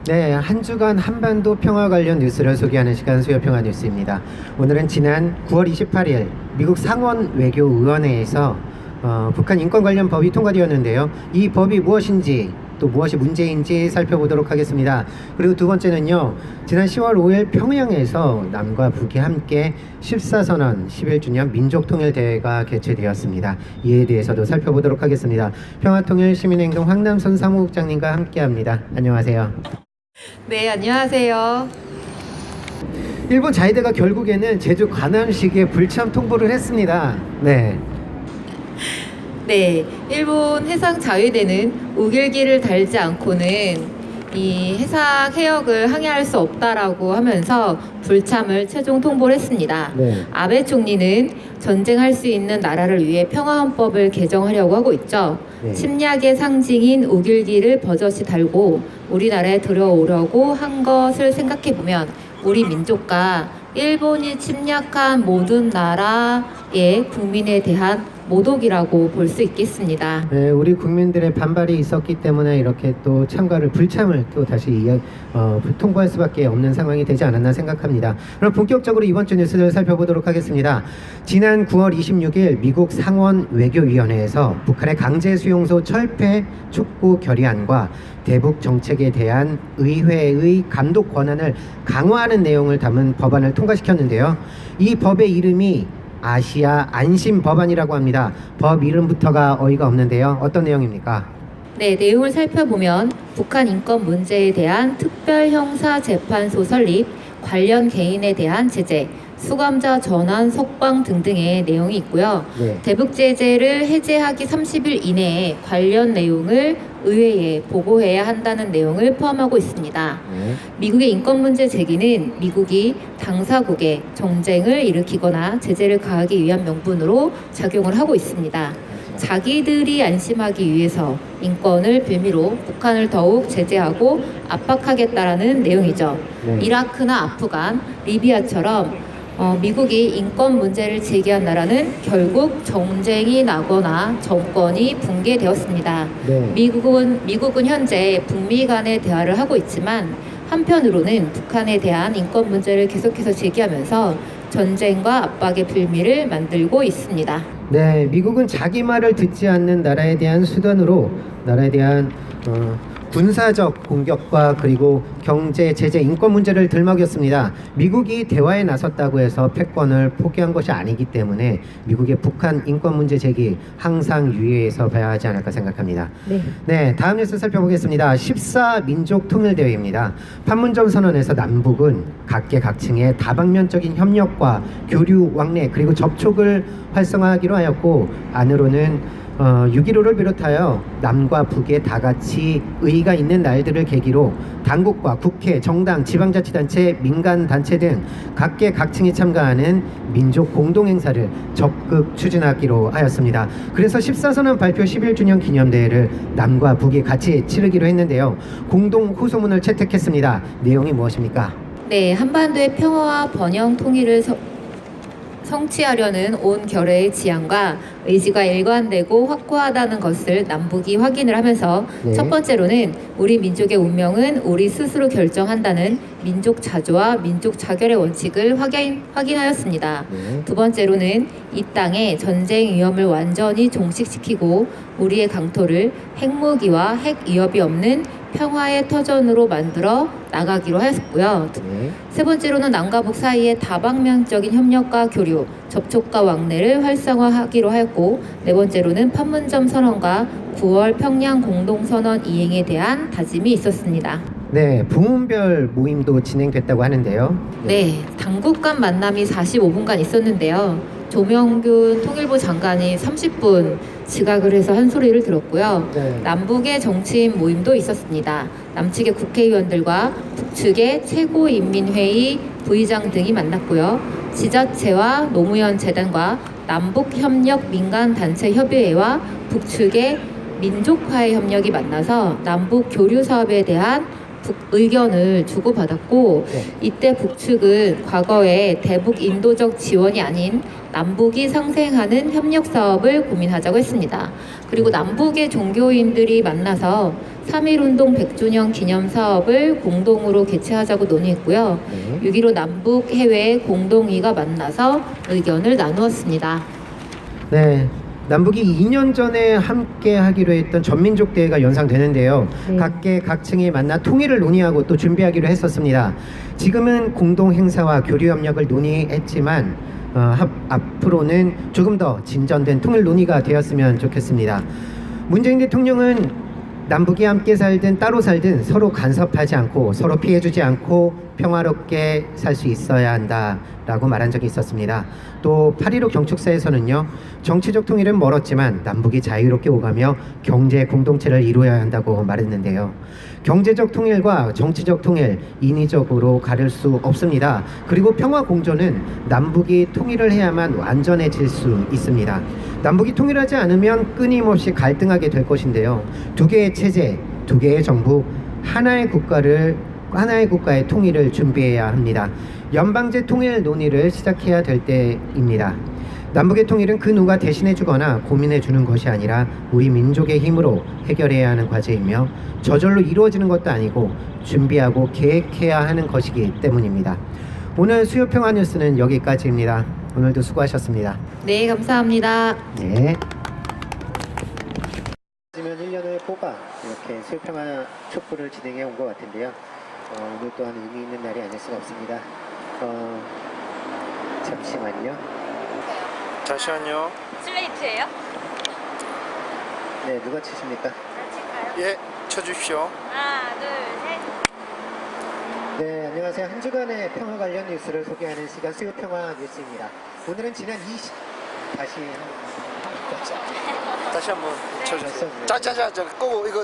네, 한 주간 한반도 평화 관련 뉴스를 소개하는 시간 수요평화 뉴스입니다. 오늘은 지난 9월 28일 미국 상원 외교의원회에서 북한 인권 관련 법이 통과되었는데요. 이 법이 무엇인지 또 무엇이 문제인지 살펴보도록 하겠습니다. 그리고 두 번째는요, 지난 10월 5일 평양에서 남과 북이 함께 14선언 11주년 민족통일대회가 개최되었습니다. 이에 대해서도 살펴보도록 하겠습니다. 평화통일시민행동 황남선 사무국장님과 함께합니다. 안녕하세요. 네, 안녕하세요. 일본 자위대가 결국에는 제주 관함식에 불참 통보를 했습니다. 네. 네, 일본 해상 자위대는 우길기를 달지 않고는 이 해상 해역을 항해할 수 없다라고 하면서 불참을 최종 통보를 했습니다. 네. 아베 총리는 전쟁할 수 있는 나라를 위해 평화헌법을 개정하려고 하고 있죠. 네. 침략의 상징인 우길기를 버젓이 달고 우리나라에 들어오려고 한 것을 생각해보면 우리 민족과 일본이 침략한 모든 나라의 국민에 대한 모독이라고 볼 수 있겠습니다. 네, 우리 국민들의 반발이 있었기 때문에 이렇게 또 불참을 또 다시 통보할 수밖에 없는 상황이 되지 않았나 생각합니다. 그럼 본격적으로 이번 주 뉴스를 살펴보도록 하겠습니다. 지난 9월 26일 미국 상원 외교위원회에서 북한의 강제 수용소 철폐 촉구 결의안과 대북 정책에 대한 의회의 감독 권한을 강화하는 내용을 담은 법안을 통과시켰는데요. 이 법의 이름이 아시아 안심 법안이라고 합니다. 법 이름부터가 어이가 없는데요. 어떤 내용입니까? 네, 내용을 살펴보면 북한 인권 문제에 대한 특별형사재판소 설립, 관련 개인에 대한 제재, 수감자 전환 석방 등등의 내용이 있고요. 네. 대북 제재를 해제하기 30일 이내에 관련 내용을 의회에 보고해야 한다는 내용을 포함하고 있습니다. 네. 미국의 인권 문제 제기는 미국이 당사국에 정쟁을 일으키거나 제재를 가하기 위한 명분으로 작용을 하고 있습니다. 자기들이 안심하기 위해서 인권을 빌미로 북한을 더욱 제재하고 압박하겠다라는 내용이죠. 네. 이라크나 아프간, 리비아처럼 미국이 인권 문제를 제기한 나라는 결국 정쟁이 나거나 정권이 붕괴되었습니다. 네. 미국은 현재 북미 간의 대화를 하고 있지만 한편으로는 북한에 대한 인권 문제를 계속해서 제기하면서 전쟁과 압박의 빌미를 만들고 있습니다. 네, 미국은 자기 말을 듣지 않는 나라에 대한 수단으로 나라에 대한 군사적 공격과 그리고 경제, 제재, 인권 문제를 들먹였습니다. 미국이 대화에 나섰다고 해서 패권을 포기한 것이 아니기 때문에 미국의 북한 인권 문제 제기 항상 유의해서 봐야 하지 않을까 생각합니다. 네, 다음 뉴스 살펴보겠습니다. 14민족통일대회입니다. 판문점 선언에서 남북은 각계각층의 다방면적인 협력과 교류, 왕래 그리고 접촉을 활성화하기로 하였고 안으로는 6.15를 비롯하여 남과 북의 다같이 의의가 있는 날들을 계기로 당국과 국회, 정당, 지방자치단체, 민간단체 등 각계각층이 참가하는 민족 공동행사를 적극 추진하기로 하였습니다. 그래서 14선언 발표 11주년 기념대회를 남과 북이 같이 치르기로 했는데요. 공동 호소문을 채택했습니다. 내용이 무엇입니까? 네, 한반도의 평화와 번영 통일을 성취하려는 온 결의의 지향과 의지가 일관되고 확고하다는 것을 남북이 확인을 하면서 네. 첫 번째로는 우리 민족의 운명은 우리 스스로 결정한다는 민족 자주와 민족 자결의 원칙을 확인하였습니다. 네. 두 번째로는 이 땅에 전쟁 위험을 완전히 종식시키고 우리의 강토를 핵무기와 핵 위협이 없는 평화의 터전으로 만들어 나가기로 하였고요. 네. 세 번째로는 남과 북 사이의 다방면적인 협력과 교류, 접촉과 왕래를 활성화하기로 하였고 네 번째로는 판문점 선언과 9월 평양 공동선언 이행에 대한 다짐이 있었습니다. 네, 부문별 모임도 진행됐다고 하는데요. 네, 당국 간 만남이 45분간 있었는데요. 조명균 통일부 장관이 30분 지각을 해서 한 소리를 들었고요. 네. 남북의 정치인 모임도 있었습니다. 남측의 국회의원들과 북측의 최고인민회의 부의장 등이 만났고요. 지자체와 노무현 재단과 남북협력 민간단체협의회와 북측의 민족화의 협력이 만나서 남북 교류 사업에 대한 의견을 주고받았고 네. 이때 북측은 과거에 대북 인도적 지원이 아닌 남북이 상생하는 협력 사업을 고민하자고 했습니다. 그리고 남북의 종교인들이 만나서 3.1운동 100주년 기념 사업을 공동으로 개최하자고 논의했고요. 네. 6.15 남북 해외 공동의가 만나서 의견을 나누었습니다. 네. 남북이 2년 전에 함께 하기로 했던 전민족 대회가 연상되는데요. 네. 각계 각층이 만나 통일을 논의하고 또 준비하기로 했었습니다. 지금은 공동 행사와 교류 협력을 논의했지만 앞으로는 조금 더 진전된 통일 논의가 되었으면 좋겠습니다. 문재인 대통령은 남북이 함께 살든 따로 살든 서로 간섭하지 않고 서로 피해주지 않고 평화롭게 살 수 있어야 한다라고 말한 적이 있었습니다. 또 8.15 경축사에서는요, 정치적 통일은 멀었지만 남북이 자유롭게 오가며 경제 공동체를 이루어야 한다고 말했는데요. 경제적 통일과 정치적 통일 인위적으로 가릴 수 없습니다. 그리고 평화 공존은 남북이 통일을 해야만 완전해질 수 있습니다. 남북이 통일하지 않으면 끊임없이 갈등하게 될 것인데요. 두 개의 체제, 두 개의 정부, 하나의 국가의 통일을 준비해야 합니다. 연방제 통일 논의를 시작해야 될 때입니다. 남북의 통일은 그 누가 대신해 주거나 고민해 주는 것이 아니라 우리 민족의 힘으로 해결해야 하는 과제이며 저절로 이루어지는 것도 아니고 준비하고 계획해야 하는 것이기 때문입니다. 오늘 수요평화 뉴스는 여기까지입니다. 오늘도 수고하셨습니다. 네, 감사합니다. 네. 1년을 뽑아 이렇게 수요평화 촛불을 진행해 온 것 같은데요. 오늘 또한 의미 있는 날이 아닐 수가 없습니다. 잠시만요. 잠시만요. 슬레이트예요? 네, 누가 치십니까? 칠까요? 예, 쳐주십시오. 하나, 둘, 셋. 네, 안녕하세요. 한 주간의 평화 관련 뉴스를 소개하는 시간 수요평화 뉴스입니다. 오늘은 지난 다시 한번 쳐주세요. 쳤었네요. 자자자, 끄고 이거